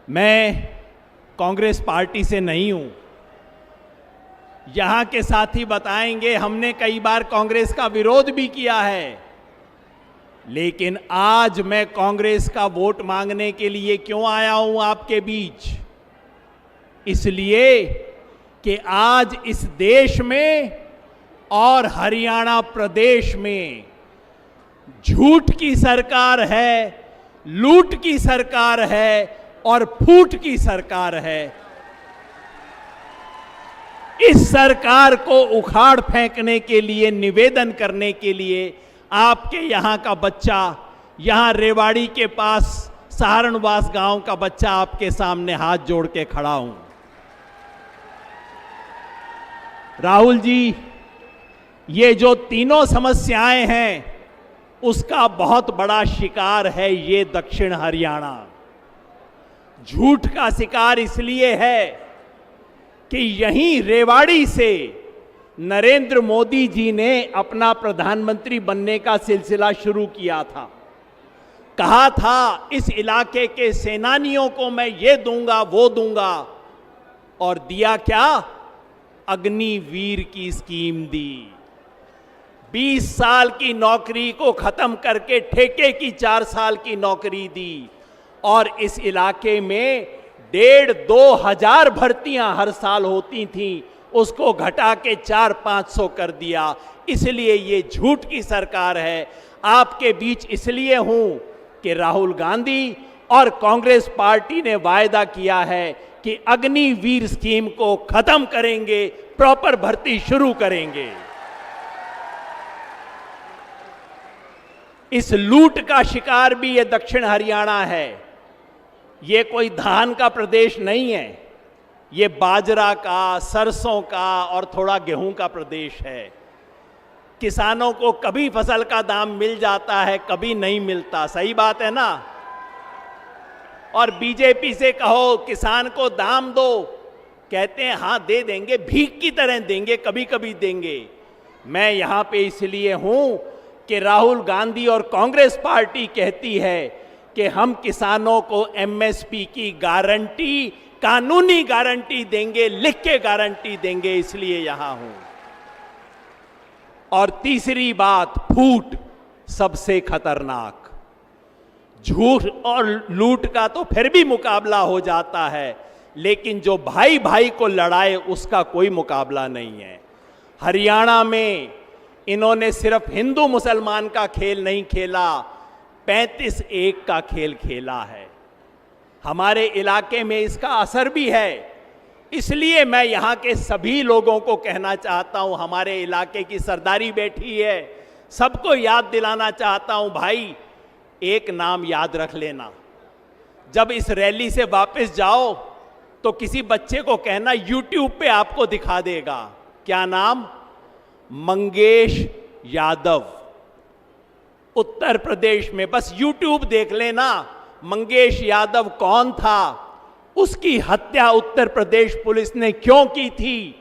मैं कांग्रेस पार्टी से नहीं हूं। यहां के साथी बताएंगे, हमने कई बार कांग्रेस का विरोध भी किया है, लेकिन आज मैं कांग्रेस का वोट मांगने के लिए क्यों आया हूं आपके बीच? इसलिए कि आज इस देश में और हरियाणा प्रदेश में झूठ की सरकार है, लूट की सरकार है और फूट की सरकार है। इस सरकार को उखाड़ फेंकने के लिए, निवेदन करने के लिए आपके यहां का बच्चा, यहां रेवाड़ी के पास सहारणवास गांव का बच्चा आपके सामने हाथ जोड़ के खड़ा हूं। राहुल जी, ये जो तीनों समस्याएं हैं उसका बहुत बड़ा शिकार है ये दक्षिण हरियाणा। झूठ का शिकार इसलिए है कि यहीं रेवाड़ी से नरेंद्र मोदी जी ने अपना प्रधानमंत्री बनने का सिलसिला शुरू किया था। कहा था इस इलाके के सेनानियों को मैं ये दूंगा वो दूंगा, और दिया क्या? अग्निवीर की स्कीम दी। 20 साल की नौकरी को खत्म करके ठेके की 4 साल की नौकरी दी, और इस इलाके में 1,500-2 हजार भर्तियां हर साल होती थीं, उसको घटा के 400-500 कर दिया। इसलिए ये झूठ की सरकार है। आपके बीच इसलिए हूं कि राहुल गांधी और कांग्रेस पार्टी ने वायदा किया है कि अग्निवीर स्कीम को खत्म करेंगे, प्रॉपर भर्ती शुरू करेंगे। इस लूट का शिकार भी ये दक्षिण हरियाणा है। ये कोई धान का प्रदेश नहीं है, ये बाजरा का, सरसों का और थोड़ा गेहूं का प्रदेश है। किसानों को कभी फसल का दाम मिल जाता है, कभी नहीं मिलता। सही बात है ना? और बीजेपी से कहो किसान को दाम दो, कहते हैं हाँ दे देंगे, भीख की तरह देंगे, कभी कभी देंगे। मैं यहां पे इसलिए हूं कि राहुल गांधी और कांग्रेस पार्टी कहती है कि हम किसानों को एमएसपी की गारंटी, कानूनी गारंटी देंगे, लिख के गारंटी देंगे, इसलिए यहां हूं। और तीसरी बात, फूट सबसे खतरनाक। झूठ और लूट का तो फिर भी मुकाबला हो जाता है, लेकिन जो भाई भाई को लड़ाए उसका कोई मुकाबला नहीं है। हरियाणा में इन्होंने सिर्फ हिंदू मुसलमान का खेल नहीं खेला, 35-1 का खेल खेला है। हमारे इलाके में इसका असर भी है। इसलिए मैं यहां के सभी लोगों को कहना चाहता हूं, हमारे इलाके की सरदारी बैठी है, सबको याद दिलाना चाहता हूं, भाई एक नाम याद रख लेना। जब इस रैली से वापस जाओ तो किसी बच्चे को कहना, YouTube पे आपको दिखा देगा। क्या नाम? मंगेश यादव। उत्तर प्रदेश में बस YouTube देख लेना, मंगेश यादव कौन था, उसकी हत्या उत्तर प्रदेश पुलिस ने क्यों की थी,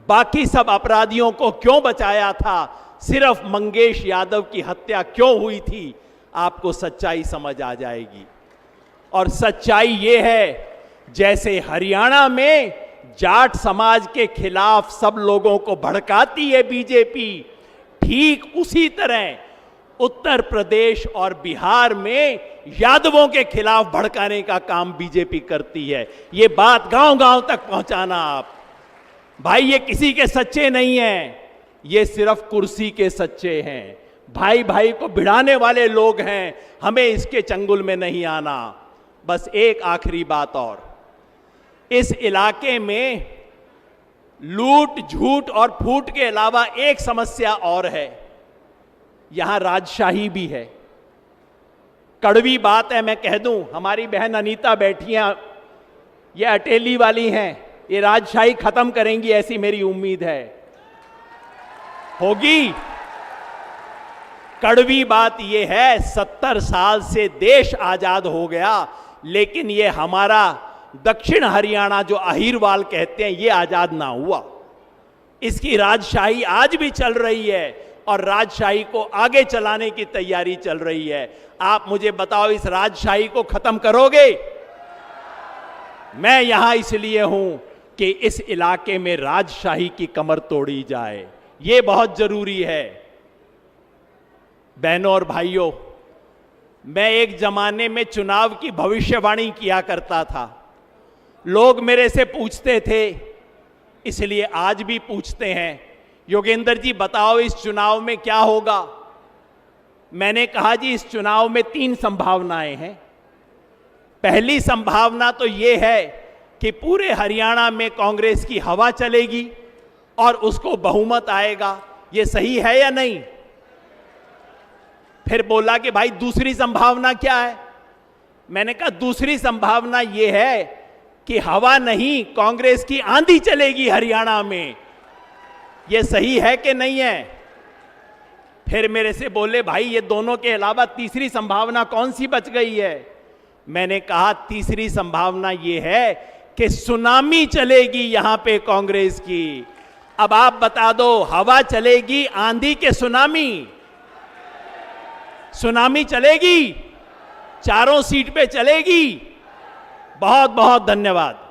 बाकी सब अपराधियों को क्यों बचाया था, सिर्फ मंगेश यादव की हत्या क्यों हुई थी, आपको सच्चाई समझ आ जाएगी। और सच्चाई ये है, जैसे हरियाणा में जाट समाज के खिलाफ सब लोगों को भड़काती है बीजेपी, ठीक उसी तरह उत्तर प्रदेश और बिहार में यादवों के खिलाफ भड़काने का काम बीजेपी करती है। ये बात गांव-गांव तक पहुंचाना आप। भाई ये किसी के सच्चे नहीं हैं, ये सिर्फ कुर्सी के सच्चे हैं। भाई भाई को भिड़ाने वाले लोग हैं, हमें इसके चंगुल में नहीं आना। बस एक आखिरी बात और, इस इलाके में लूट, झूठ और फूट के अलावा एक समस्या और है, यहां राजशाही भी है। कड़वी बात है मैं कह दूं, हमारी बहन अनीता बैठी हैं, ये अटेली वाली हैं, ये राजशाही खत्म करेंगी ऐसी मेरी उम्मीद है। होगी? कड़वी बात यह है, 70 साल से देश आजाद हो गया, लेकिन ये हमारा दक्षिण हरियाणा जो अहीरवाल कहते हैं, ये आजाद ना हुआ। इसकी राजशाही आज भी चल रही है और राजशाही को आगे चलाने की तैयारी चल रही है। आप मुझे बताओ, इस राजशाही को खत्म करोगे? मैं यहां इसलिए हूं कि इस इलाके में राजशाही की कमर तोड़ी जाए, यह बहुत जरूरी है। बहनों और भाइयों, मैं एक जमाने में चुनाव की भविष्यवाणी किया करता था। लोग मेरे से पूछते थे, इसलिए आज भी पूछते हैं, योगेंद्र जी बताओ इस चुनाव में क्या होगा। मैंने कहा जी इस चुनाव में 3 संभावनाएं हैं। पहली संभावना तो यह है कि पूरे हरियाणा में कांग्रेस की हवा चलेगी और उसको बहुमत आएगा। यह सही है या नहीं? फिर बोला कि भाई दूसरी संभावना क्या है? मैंने कहा दूसरी संभावना यह है कि हवा नहीं, कांग्रेस की आंधी चलेगी हरियाणा में। यह सही है कि नहीं है? फिर मेरे से बोले भाई ये दोनों के अलावा तीसरी संभावना कौन सी बच गई है? मैंने कहा तीसरी संभावना यह है कि सुनामी चलेगी यहां पे कांग्रेस की। अब आप बता दो, हवा चलेगी आंधी के सुनामी? सुनामी चलेगी, चारों सीट पे चलेगी। बहुत बहुत धन्यवाद।